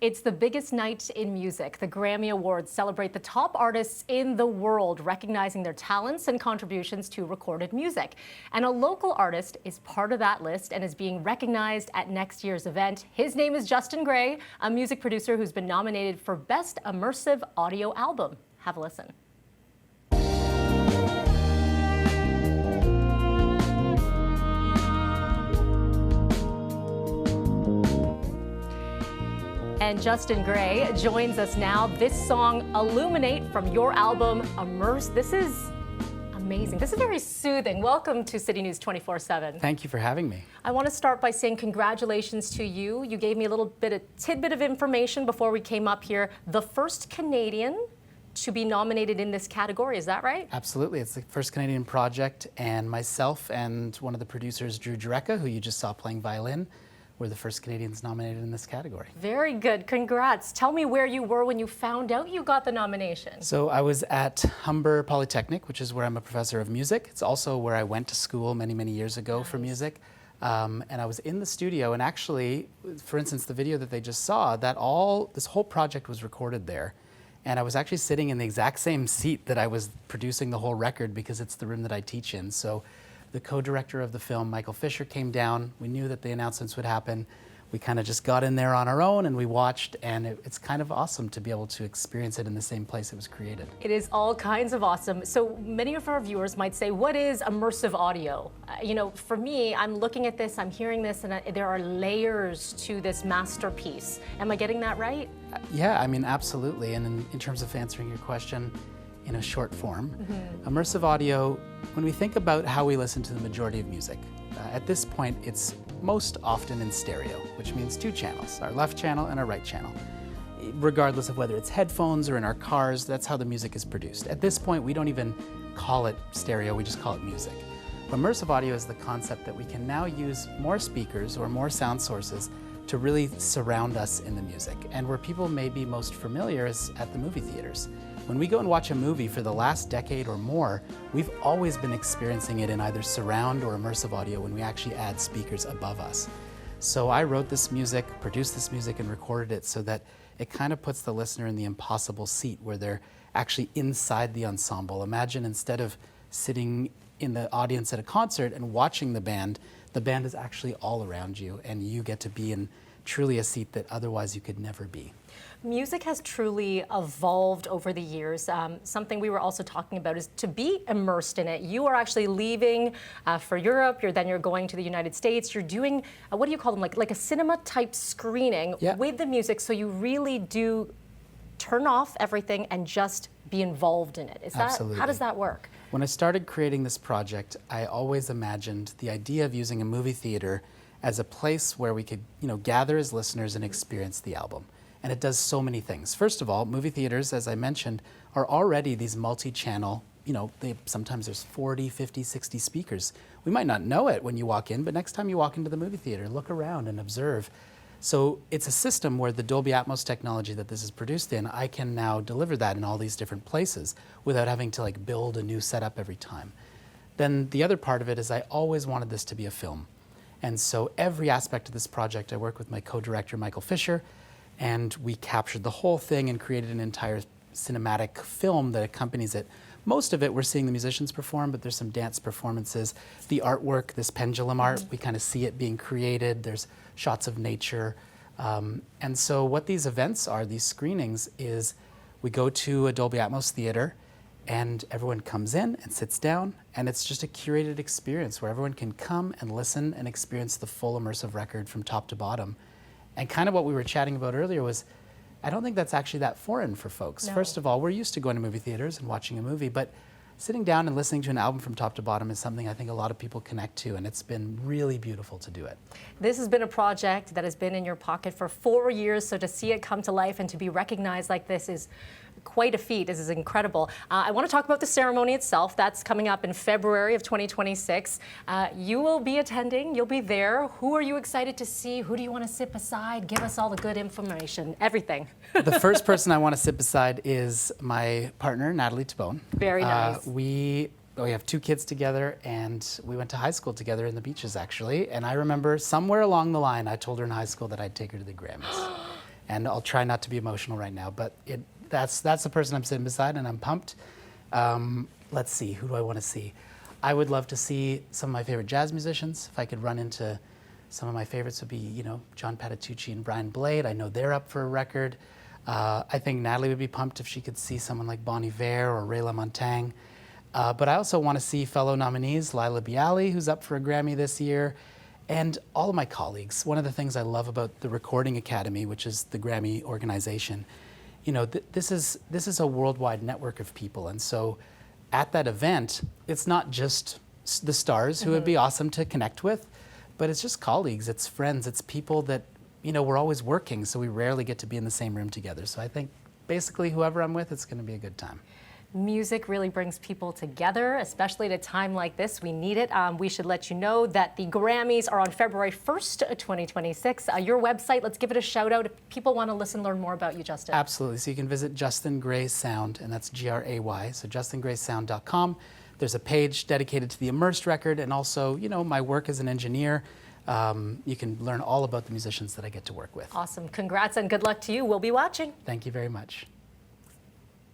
It's the biggest night in music. The Grammy Awards celebrate the top artists in the world, recognizing their talents and contributions to recorded music. And a local artist is part of that list and is being recognized at next year's event. His name is Justin Gray, a music producer who's been nominated for Best Immersive Audio Album. Have a listen. And Justin Gray joins us now. This song, Illuminate, from your album, Immerse. This is amazing. This is very soothing. Welcome to City News 24/7. Thank you for having me. I want to start by saying congratulations to you. You gave me a little bit of tidbit of information before we came up here. The first Canadian to be nominated in this category, is that right? Absolutely. It's the first Canadian project, and myself and one of the producers, Drew Jureka, who you just saw playing violin, we're the first Canadians nominated in this category. Very good. Congrats. Tell me where you were when you found out you got the nomination. So I was at Humber Polytechnic, which is where I'm a professor of music. It's also where I went to school many, many years ago for music. And I was in the studio, and actually, for instance, the video that they just saw, this whole project was recorded there. And I was actually sitting in the exact same seat that I was producing the whole record, because it's the room that I teach in. So the co-director of the film, Michael Fisher, came down. We knew that the announcements would happen. We kind of just got in there on our own and we watched, and it's kind of awesome to be able to experience it in the same place it was created. It is all kinds of awesome. So many of our viewers might say, what is immersive audio? You know, for me, I'm looking at this, I'm hearing this, and there are layers to this masterpiece. Am I getting that right? Yeah, I mean, absolutely. And in terms of answering your question in a short form, immersive audio, when we think about how we listen to the majority of music, at this point, it's most often in stereo, which means two channels, our left channel and our right channel. Regardless of whether it's headphones or in our cars, that's how the music is produced. At this point, we don't even call it stereo, we just call it music. Immersive audio is the concept that we can now use more speakers or more sound sources to really surround us in the music. And where people may be most familiar is at the movie theaters. When we go and watch a movie for the last decade or more, we've always been experiencing it in either surround or immersive audio when we actually add speakers above us. So I wrote this music, produced this music, and recorded it so that it kind of puts the listener in the impossible seat where they're actually inside the ensemble. Imagine instead of sitting in the audience at a concert and watching the band is actually all around you, and you get to be in truly a seat that otherwise you could never be. Music has truly evolved over the years. Something we were also talking about is to be immersed in it. You are actually leaving for Europe, then you're going to the United States. You're doing, what do you call them, like a cinema type screening with the music, so you really do turn off everything and just be involved in it. Absolutely. How does that work? When I started creating this project, I always imagined the idea of using a movie theater as a place where we could, gather as listeners and experience the album. And it does so many things. First of all, movie theaters, as I mentioned, are already these multi-channel, sometimes there's 40, 50, 60 speakers. We might not know it when you walk in, but next time you walk into the movie theater, look around and observe. So it's a system where the Dolby Atmos technology that this is produced in, I can now deliver that in all these different places without having to build a new setup every time. Then the other part of it is I always wanted this to be a film. And so every aspect of this project, I work with my co-director, Michael Fisher, and we captured the whole thing and created an entire cinematic film that accompanies it. Most of it, we're seeing the musicians perform, but there's some dance performances. The artwork, this pendulum art, we kind of see it being created. There's shots of nature. And so what these events are, these screenings, is we go to a Dolby Atmos theater, and everyone comes in and sits down, and it's just a curated experience where everyone can come and listen and experience the full immersive record from top to bottom. And kind of what we were chatting about earlier was, I don't think that's actually that foreign for folks. No. First of all, we're used to going to movie theaters and watching a movie, but sitting down and listening to an album from top to bottom is something I think a lot of people connect to, and it's been really beautiful to do it. This has been a project that has been in your pocket for 4 years, so to see it come to life and to be recognized like this is quite a feat. This is incredible. I want to talk about the ceremony itself. That's coming up in February of 2026. You will be attending. You'll be there. Who are you excited to see? Who do you want to sit beside? Give us all the good information, everything. The first person I want to sit beside is my partner, Natalie Tabone. Very nice. We have 2 kids together, and we went to high school together in the beaches, actually. And I remember somewhere along the line, I told her in high school that I'd take her to the Grammys. and I'll try not to be emotional right now, but that's the person I'm sitting beside, and I'm pumped. Let's see, who do I want to see? I would love to see some of my favorite jazz musicians. If I could run into some of my favorites would be, you know, John Patitucci and Brian Blade. I know they're up for a record. I think Natalie would be pumped if she could see someone like Bon Iver or Ray LaMontagne. But I also want to see fellow nominees, Laila Bialy, who's up for a Grammy this year, and all of my colleagues. One of the things I love about the Recording Academy, which is the Grammy organization, you know, this is a worldwide network of people. And so at that event, it's not just the stars who would be awesome to connect with, but it's just colleagues, it's friends, it's people that, you know, we're always working, so we rarely get to be in the same room together. So I think basically whoever I'm with, it's going to be a good time. Music really brings people together, especially at a time like this. We need it. We should let you know that the Grammys are on February 1st, 2026. Your website, let's give it a shout out if people want to listen, learn more about you, Justin. Absolutely. So you can visit Justin Gray Sound, and that's Gray, so justingraysound.com. There's a page dedicated to the Immersed record, and also, you know, my work as an engineer. You can learn all about the musicians that I get to work with. Awesome. Congrats and good luck to you. We'll be watching. Thank you very much.